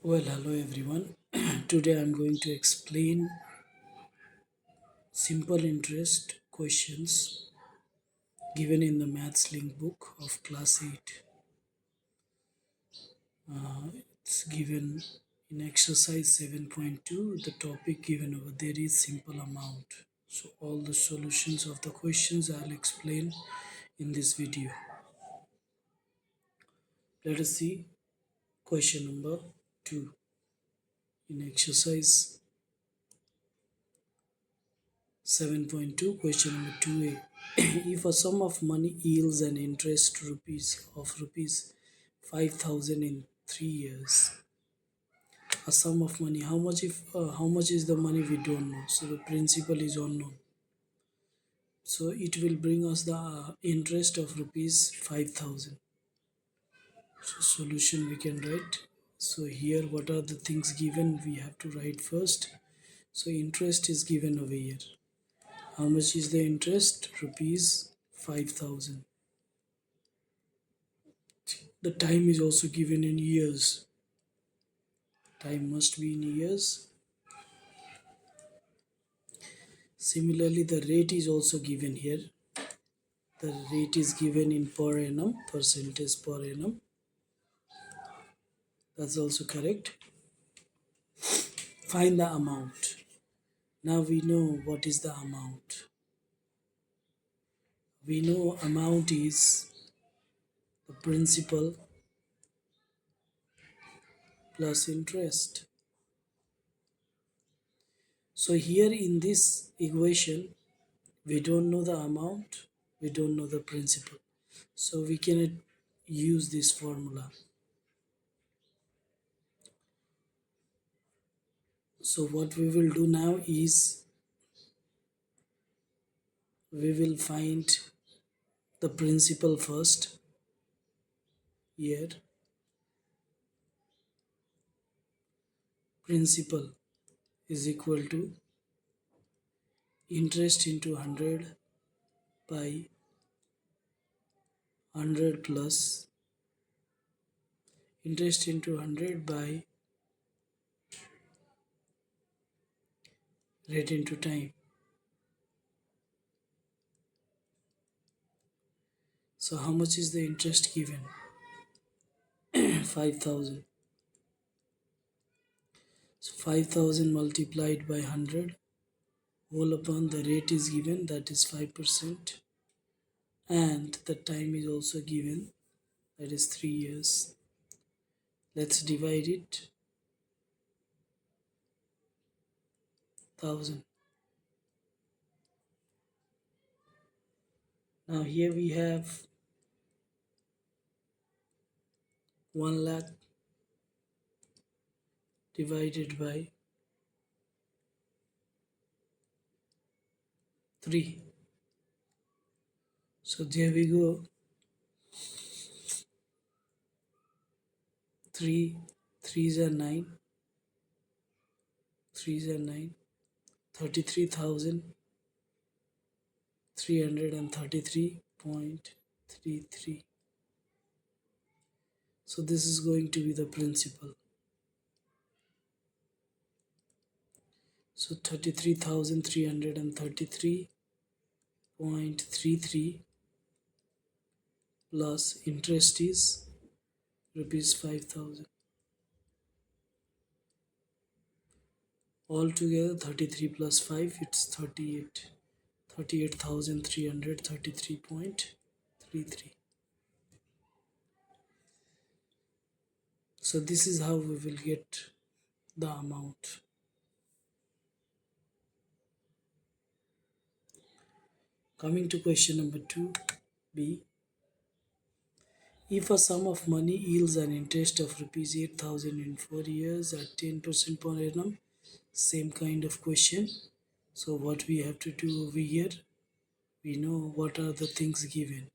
Well, hello everyone. Today I'm going to explain simple interest questions given in the Maths Link book of class 8. It's given in exercise 7.2. The topic given over there is simple amount. So, all the solutions of the questions I'll explain in this video. Let us see question number 2 in exercise 7.2. Question number 2a. If a sum of money yields an interest rupees 5,000 in 3 years, a sum of money, how much is the money, we don't know, so the principal is unknown, so it will bring us the interest of rupees 5,000. So solution we can write. So here what are the things given, we have to write first. So interest is given over here. How much is the interest? Rupees 5,000. The time is also given in years. Time must be in years. Similarly, the rate is also given here. The rate is given in per annum, percentage per annum. That's also correct. Find the amount. Now we know what is the amount. We know amount is the principal plus interest. So here in this equation, we don't know the amount, we don't know the principal. So we cannot use this formula. So what we will do now is we will find the principal first. Here principal is equal to interest into 100 by 100 plus interest into 100 by rate into time. So how much is the interest given? 5,000. So 5,000 multiplied by 100 whole upon the rate is given, that is 5%, and the time is also given, that is 3 years. Let's divide it. 1,000. Now here we have 1 lakh divided by 3. So there we go. 3 3s are 9. 3s are 9. 33,333.33. So this is going to be the principal. So 33,333.33 plus interest is rupees 5,000. Altogether 33 plus 5, it's 38. 38,333.33. So this is how we will get the amount. Coming to question number 2b. If a sum of money yields an interest of rupees 8,000 in 4 years at 10% per annum, same kind of question. So what we have to do over here, we know what are the things given.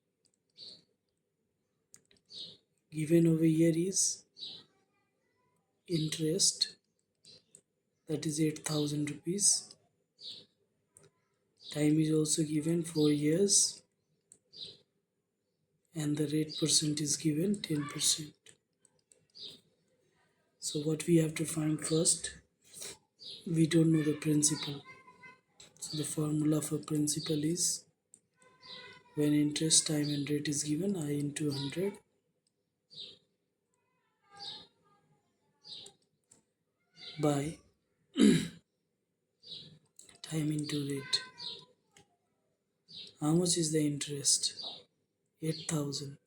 Given over here is interest, that is 8,000 rupees. Time is also given 4 years, and the rate percent is given 10%. So what we have to find first, we don't know the principal. So the formula for principal is when interest, time and rate is given, I into 100 by time into rate. How much is the interest? 8,000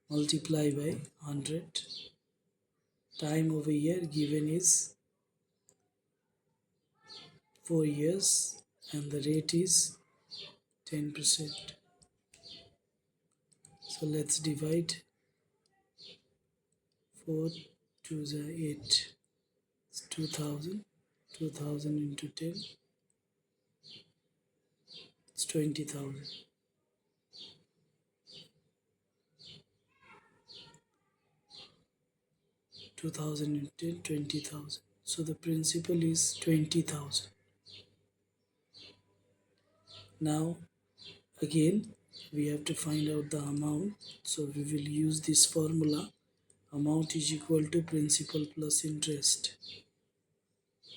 multiply by 100. Time over here given is 4 years and the rate is 10%. So let's divide 4 to the 8. It's 2000. 2000 into 10. It's 20,000. 2000 into 10, 20,000. So the principal is 20,000. Now again we have to find out the amount. So we will use this formula. Amount is equal to principal plus interest.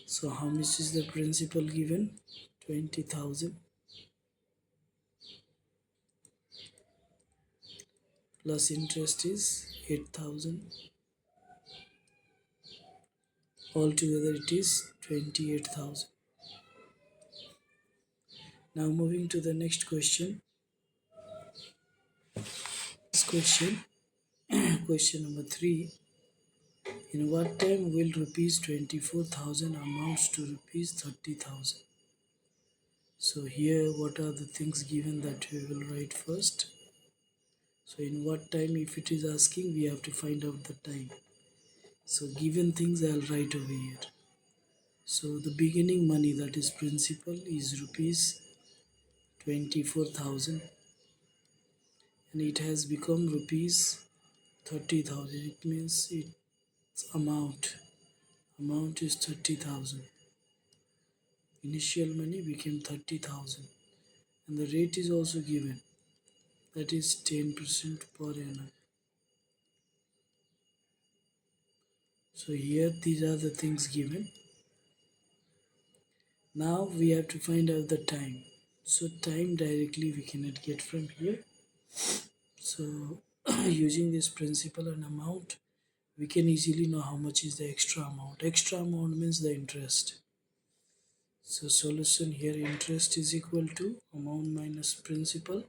So how much is the principal given? 20,000 plus interest is 8,000. Altogether it is 28,000. Now moving to the next question. This question, question number 3. In what time will rupees 24,000 amounts to rupees 30,000? So here what are the things given that we will write first? So in what time, if it is asking, we have to find out the time. So given things I'll write over here. So the beginning money, that is principal, is rupees 24,000 and it has become rupees 30,000. It means its amount is 30,000. Initial money became 30,000 and the rate is also given, that is 10% per annum. So here these are the things given. Now we have to find out the time. So time directly we cannot get from here. So using this principal and amount, we can easily know how much is the extra amount. Extra amount means the interest. So solution here, interest is equal to amount minus principal.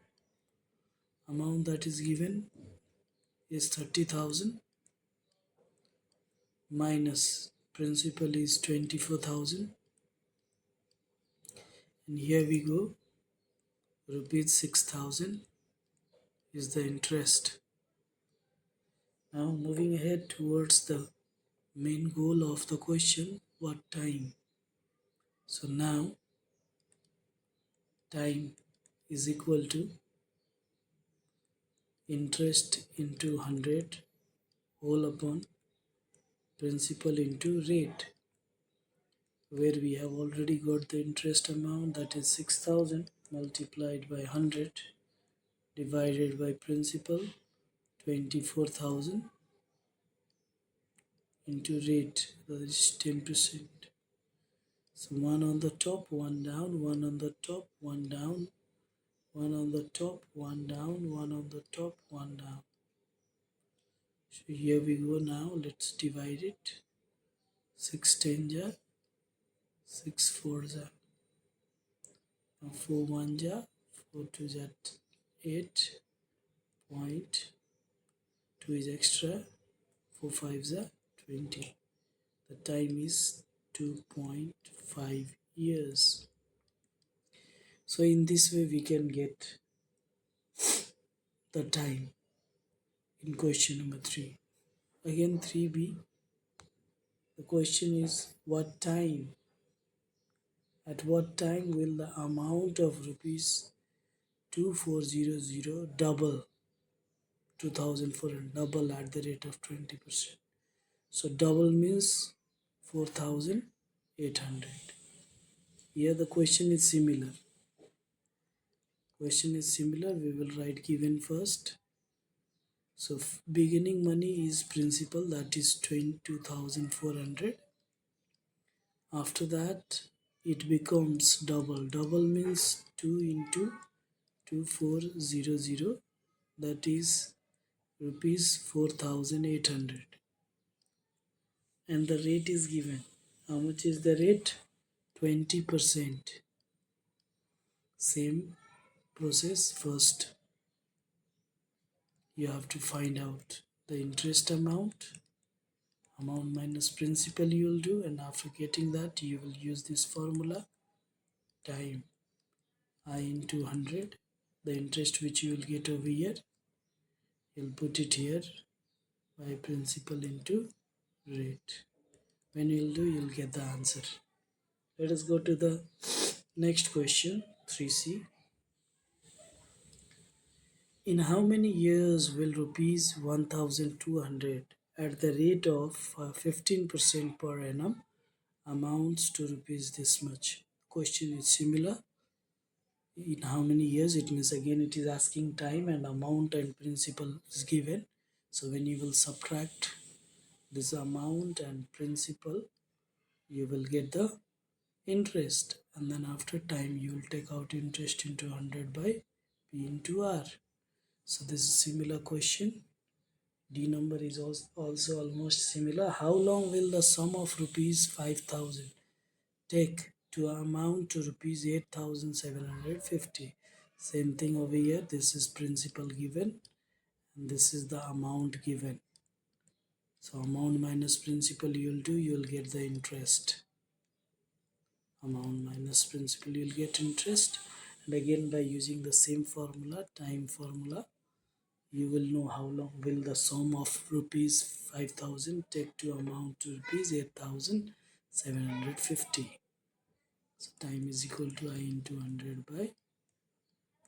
Amount that is given is 30,000 minus principal is 24,000 and here we go, rupees 6,000 is the interest. Now moving ahead towards the main goal of the question, what time? So now time is equal to interest into 100 whole upon principal into rate, where we have already got the interest amount, that is 6,000 multiplied by 100 divided by principal 24,000 into rate, that is 10%. So one on the top, one down, one on the top, one down, one on the top, one down, one on the top, one down. So here we go. Now let's divide it. 6 10 ja, 6 4 ja, now 4 1 ja, 4 2 ja, 8.2 is extra, 4 5 ja, 20. The time is 2.5 years. So in this way we can get the time in question number 3. Again 3b, the question is at what time will the amount of rupees 2400 double 2400 double at the rate of 20%? So double means 4,800. Here the question is similar. We will write given first. So beginning money is principal, that is 22,400. After that it becomes double. Double means 2 into 2400, that is rupees 4,800. And the rate is given. How much is the rate? 20%. Same process. First you have to find out the interest amount minus principal you will do, and after getting that you will use this formula, time I into 100, the interest which you will get over here, you'll put it here by principal into rate. When you'll do, you'll get the answer. Let us go to the next question, 3C. In how many years will rupees 1200 at the rate of 15% per annum amounts to rupees this much? Question is similar. In how many years? It means again it is asking time, and amount and principal is given. So when you will subtract this amount and principal, you will get the interest, and then after time you will take out interest into 100 by P into R. So this is similar question. D number is also almost similar. How long will the sum of rupees 5,000 take to amount to rupees 8,750? Same thing over here. This is principal given and this is the amount given. So amount minus principal you will do, you will get the interest. Amount minus principal you will get interest, and again by using the same formula, time formula, you will know how long will the sum of rupees 5,000 take to amount to rupees 8,750. So time is equal to I into 100 by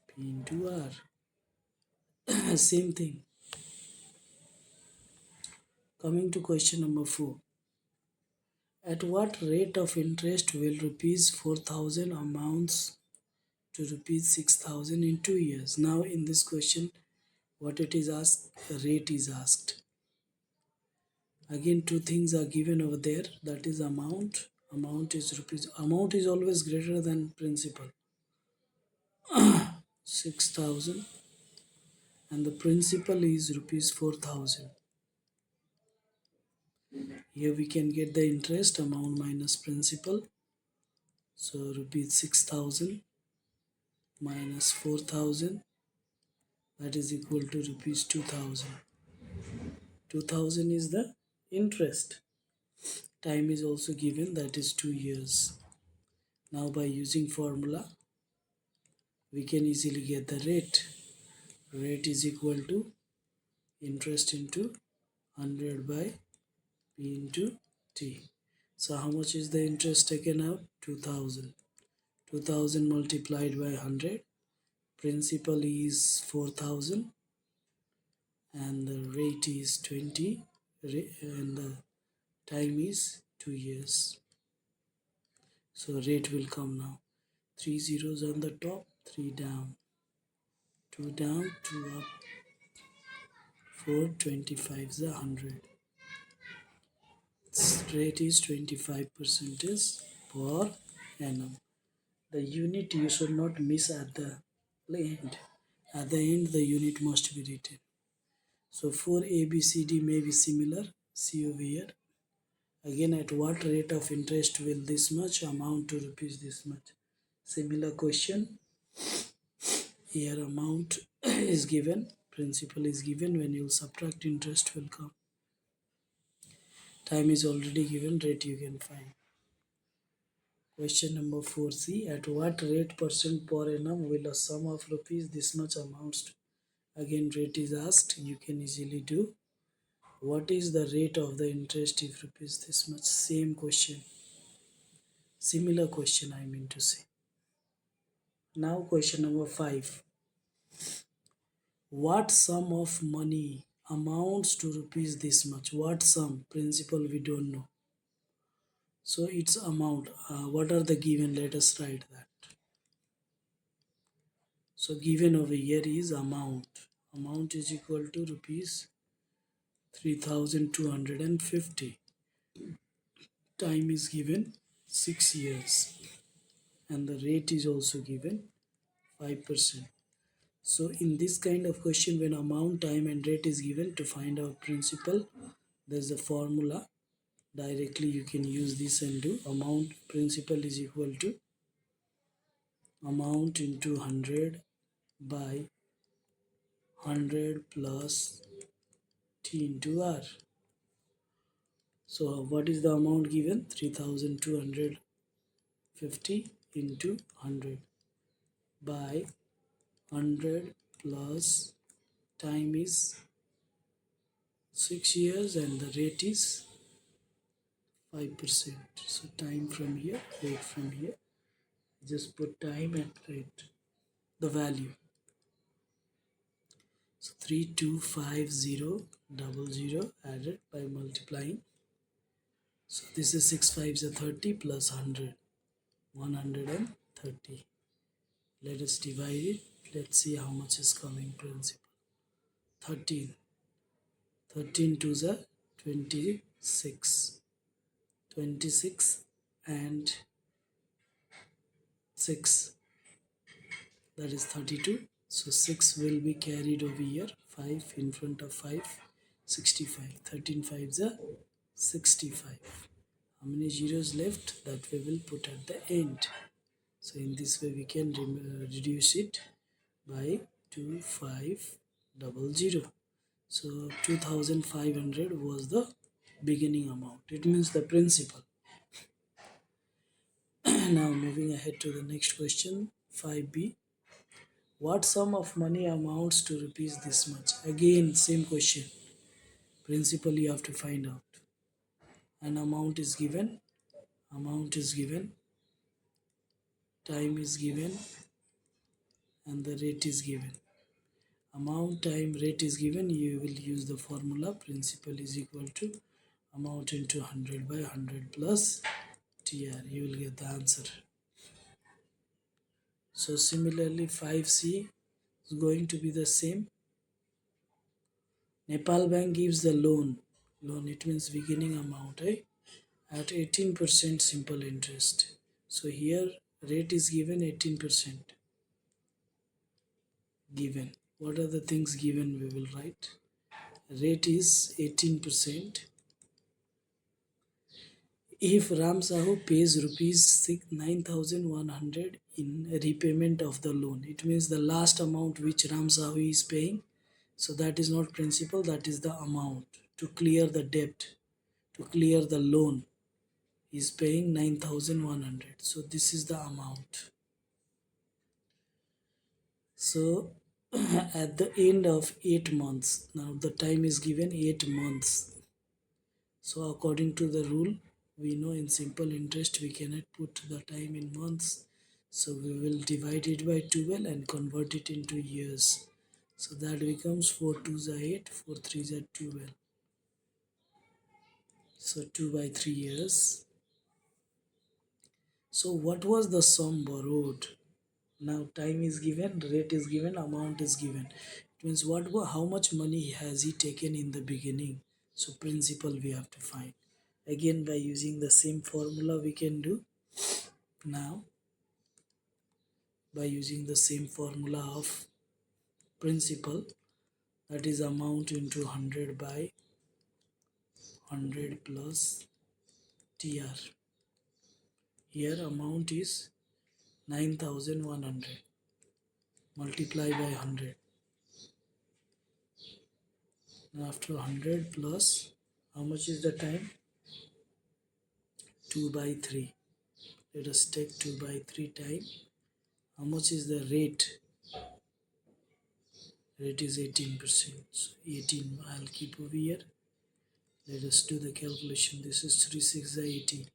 P into R. Same thing. Coming to question number 4. At what rate of interest will rupees 4,000 amounts to rupees 6,000 in 2 years? Now in this question, what it is asked, the rate is asked. Again two things are given over there, that is amount is rupees, amount is always greater than principal, 6,000, and the principal is rupees 4,000. Here we can get the interest, amount minus principal, so rupees 6,000 minus 4,000, that is equal to rupees 2,000. 2,000 is the interest. Time is also given, that is 2 years. Now by using formula we can easily get the rate. Rate is equal to interest into 100 by P into T. So how much is the interest taken out? 2,000. 2,000 multiplied by 100. Principal is 4,000 and the rate is 20 and the time is 2 years. So rate will come now. 3 zeros on the top, 3 down, 2 down, 2 up, 4, 25 is 100. Rate is 25% per annum. The unit you should not miss at the end. At the end the unit must be written. So for A, B, C, D may be similar. See over here. Again, at what rate of interest will this much amount to rupees this much? Similar question. Here amount is given, principal is given. When you subtract, interest will come. Time is already given, rate you can find. Question number 4C. At what rate percent per annum will a sum of rupees this much amounts to? Again rate is asked, you can easily do. What is the rate of the interest if rupees this much? Same question. Similar question I mean to say. Now question number 5. What sum of money amounts to rupees this much? What sum? Principal we don't know. So its amount. What are the given? Let us write that. So given over here is amount. amount is equal to rupees 3250. Time is given 6 years and the rate is also given 5%. So in this kind of question, when amount, time and rate is given, to find out principal, there's a formula. Directly you can use this and do amount principal is equal to amount into 100 by 100 plus T into R. So what is the amount given? 3250 into 100 by 100 plus time is 6 years and the rate is 5%. So time from here, rate from here. Just put time and rate, the value. So 325000 added by multiplying. So this is 6 5s are 30 plus 100, 130. Let us divide it. Let's see how much is coming principal. 13. 13 twos are 26. 26 and 6, that is 32. So 6 will be carried over here. 5 in front of 5, 65. 13 5s are 65. How many zeros left? That we will put at the end. So in this way we can reduce it by 2500. So 2500 was the beginning amount. It means the principal. Now moving ahead to the next question, 5b. What sum of money amounts to rupees this much? Again same question. Principal you have to find out. An amount is given, time is given and the rate is given. Amount, time, rate is given, you will use the formula principal is equal to amount into 100 by 100 plus TR. You will get the answer. So similarly 5C is going to be the same. Nepal Bank gives the loan. Loan, it means beginning amount, at 18% simple interest. So here rate is given 18%. Given. What are the things given? We will write. Rate is 18%. If Ram Sahu pays rupees 9,100 in repayment of the loan, it means the last amount which Ram Sahu is paying. So that is not principal, that is the amount to clear the debt, to clear the loan. He is paying 9,100. So this is the amount. So at the end of 8 months, now the time is given 8 months. So according to the rule, we know in simple interest we cannot put the time in months. So we will divide it by 12 and convert it into years. So that becomes 4 2s are 8, 4 3s are 12. So 2 by 3 years. So what was the sum borrowed? Now time is given, rate is given, amount is given. It means how much money has he taken in the beginning. So principal we have to find. Again by using the same formula we can do. Now by using the same formula of principal, that is amount into 100 by 100 plus TR. Here amount is 9,100 multiply by 100. Now after 100 plus, how much is the time? 2 by 3. Let us take 2 by 3 time. How much is the rate? Rate is 18%. So 18 I'll keep over here. Let us do the calculation. This is 3 6 18.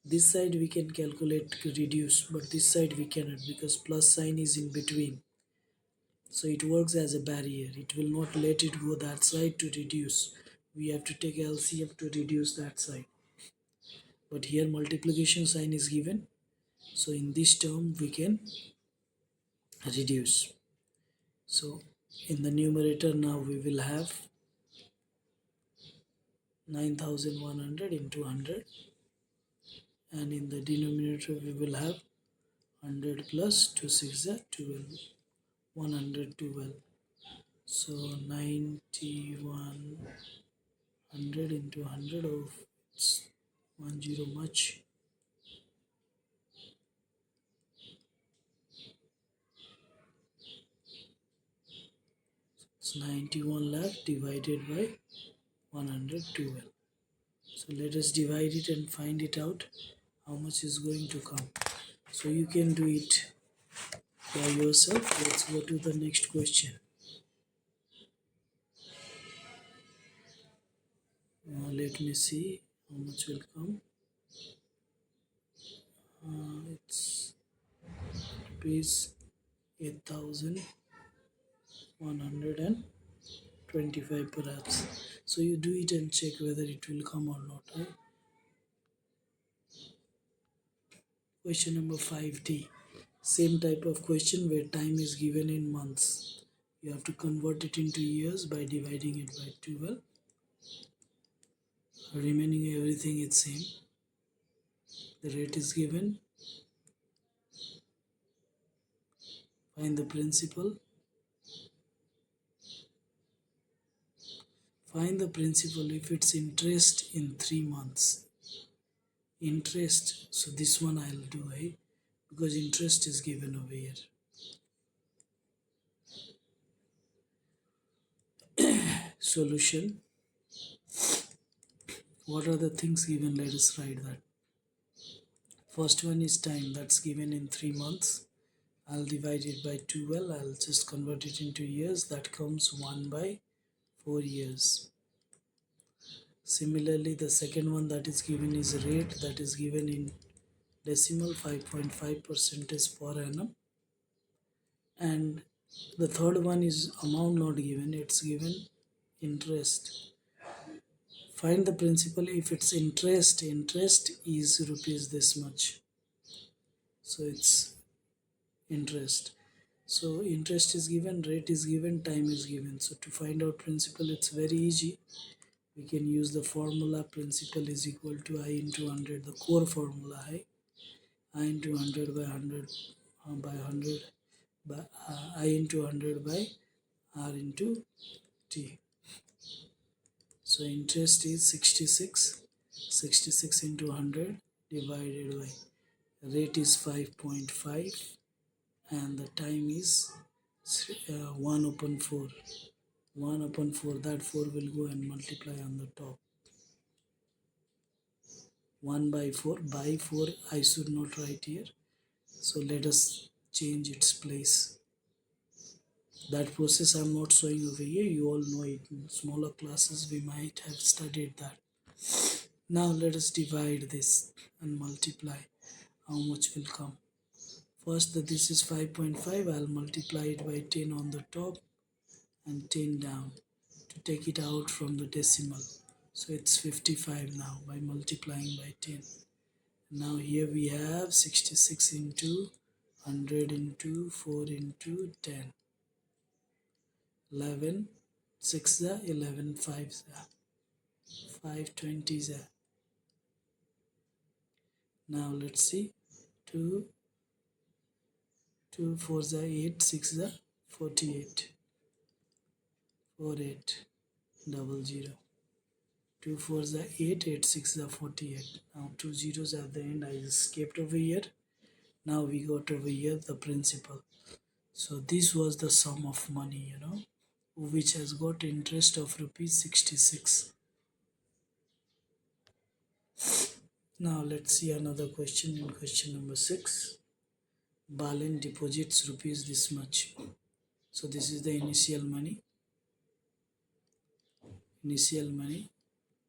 This side we can calculate reduce, but this side we cannot because plus sign is in between. So it works as a barrier. It will not let it go that side to reduce. We have to take LCM to reduce that side. But here multiplication sign is given. So in this term we can reduce. So In the numerator now we will have 9100 into 100, and in the denominator we will have 100 plus 2 6 are 12, 112. So 9100 into 100 of it's 10 much. It's 91 lakh divided by 112. So let us divide it and find it out how much is going to come. So you can do it by yourself. Let's go to the next question. Let me see how much will come. It's rupees 8,125 perhaps. So you do it and check whether it will come or not. Right? Question number 5D. Same type of question where time is given in months. You have to convert it into years by dividing it by 12. Remaining everything is same. The rate is given. Find the principal. Find the principal if it's interest in 3 months. Interest, so this one I'll do, because interest is given over here. Solution. What are the things given? Let us write that. First one is time, that's given in 3 months. I'll divide it by 12. I'll just convert it into years. That comes 1 by 4 years. Similarly, the second one that is given is rate, that is given in decimal, 5.5% per annum. And the third one is amount not given, it's given interest. Find the principal if it's interest. Interest is rupees this much. So it's interest. So interest is given, rate is given, time is given. So to find out principal, it's very easy. We can use the formula principal is equal to I into 100, the core formula, I into 100 by 100 by 100 by I into 100 by R into T. So interest is 66, 66 into 100 divided by rate is 5.5, and the time is 1 upon 4. 1 upon 4, that 4 will go and multiply on the top. 1 by 4 I should not write here. So let us change its place. That process I'm not showing over here. You all know it. In smaller classes we might have studied that. Now let us divide this and multiply. How much will come? First this is 5.5. I'll multiply it by 10 on the top and 10 down to take it out from the decimal. So it's 55 now by multiplying by 10. Now here we have 66 into 100 into 4 into 10. 11 6 are 11 5 are 5 20s are. Now let's see, 2 2 4s are 8, 6 are 48, 48 double 0. 2 4s are 8, 8 6 are 48. Now 2 zeros at the end, I just skipped over here. Now we got over here the principal. So this was the sum of money, which has got interest of rupees 66. Now let's see another question in question number 6. Balin deposits rupees this much. So this is the initial money.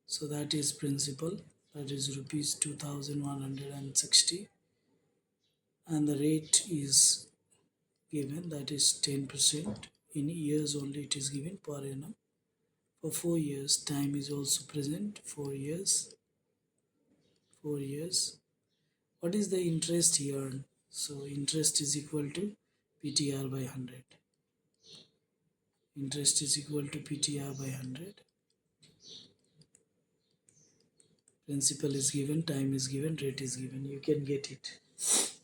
So that is principal, that is rupees 2160, and the rate is given, that is 10%. In years only it is given per annum. For 4 years, time is also present, 4 years. 4 years. What is the interest here? So interest is equal to PTR by 100. Interest is equal to PTR by 100. Principal is given, time is given, rate is given. You can get it.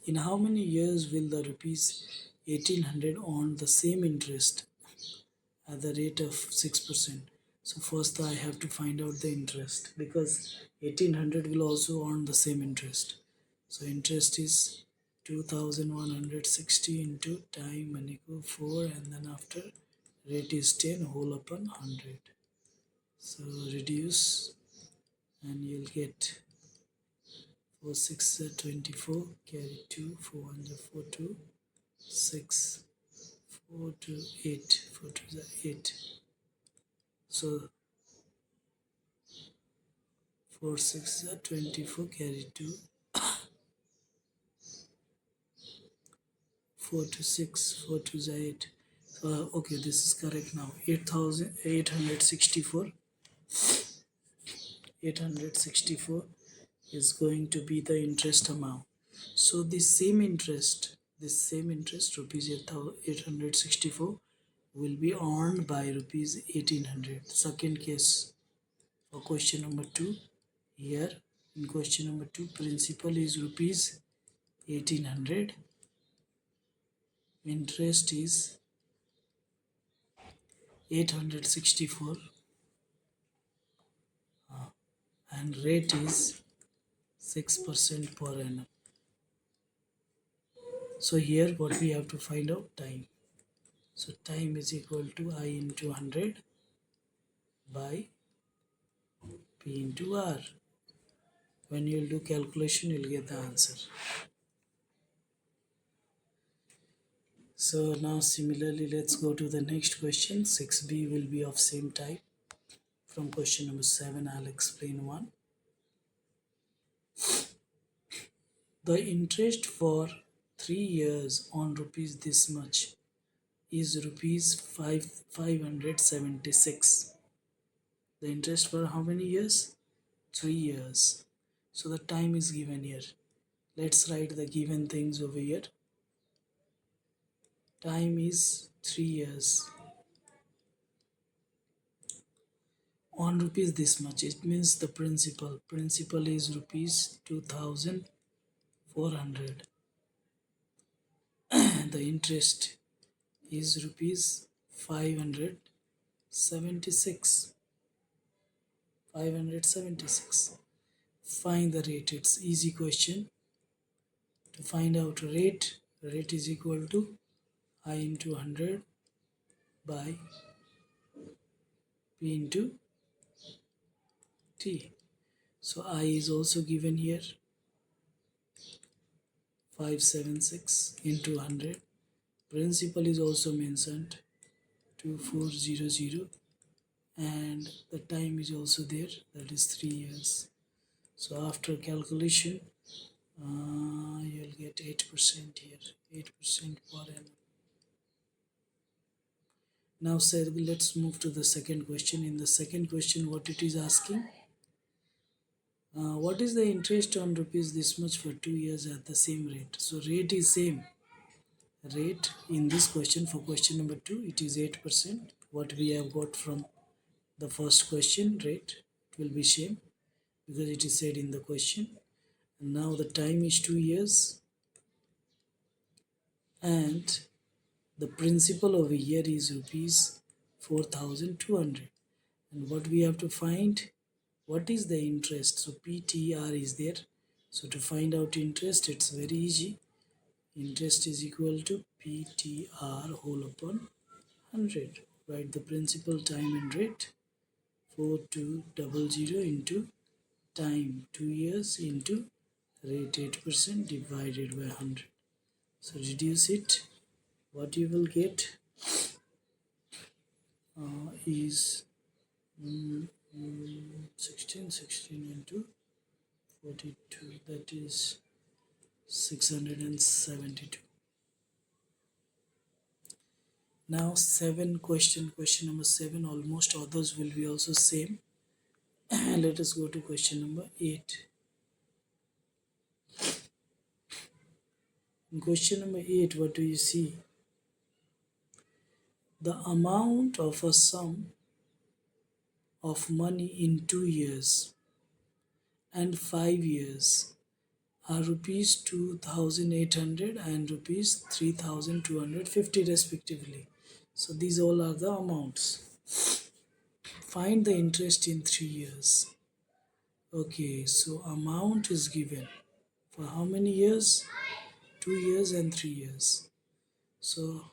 In how many years will the rupees 1800 earn the same interest at the rate of 6%? So first I have to find out the interest, because 1800 will also earn the same interest. So interest is 2160 into time and equal 4, and then after rate is 10 whole upon 100. So reduce and you'll get 4 6 are 24, carry 2, 4 1 are 4 2, 6 4 2 8, 4 2 are 8. So 4 6 are 24, carry 2, 4 to 6, 4 2 are 8. So okay, this is correct now. 8864, 864 is going to be the interest amount. So this same interest rupees 864 will be earned by rupees 1800. Second case for question number 2. Here in question number 2, principal is rupees 1800, interest is 864, and rate is 6% per annum. So here what we have to find out, time. So time is equal to I into 100 by P into R. When you'll do calculation, you'll get the answer. So now similarly, let's go to the next question. 6b will be of same type. From question number 7, I'll explain one. The interest for 3 years on rupees this much is rupees 576. The interest for how many years? 3 years. So the time is given here. Let's write the given things over here. Time is 3 years. On rupees this much, it means the principal is rupees 2400. The interest is rupees 576. 576. Find the rate. It's easy question. To find out rate is equal to I into 100 by P into T. So I is also given here, 576 into 100. Principal is also mentioned, 2400, and the time is also there, that is 3 years. So after calculation, you'll get 8% here, 8% per annum. Now sir, let's move to the second question. In the second question, what it is asking, what is the interest on rupees this much for 2 years at the same rate? So rate is same. Rate in this question, for question number 2, it is 8%. What we have got from the first question, rate, it will be same because it is said in the question. And now the time is 2 years, and the principal over here is rupees 4200. And what we have to find, what is the interest? So PTR is there. So to find out interest, it's very easy. Interest is equal to PTR whole upon 100. Write the principal, time and rate. 4200 into time 2 years into rate 8% divided by 100. So reduce it. What you will get is 16 into 42, that is 672. Now question number 7, almost others will be also same. Let us go to question number 8. In question number 8, what do you see? The amount of a sum of money in 2 years and 5 years are rupees 2,800 and rupees 3,250 respectively. So these all are the amounts. Find the interest in 3 years. Okay, so amount is given for how many years? 2 years and 3 years. So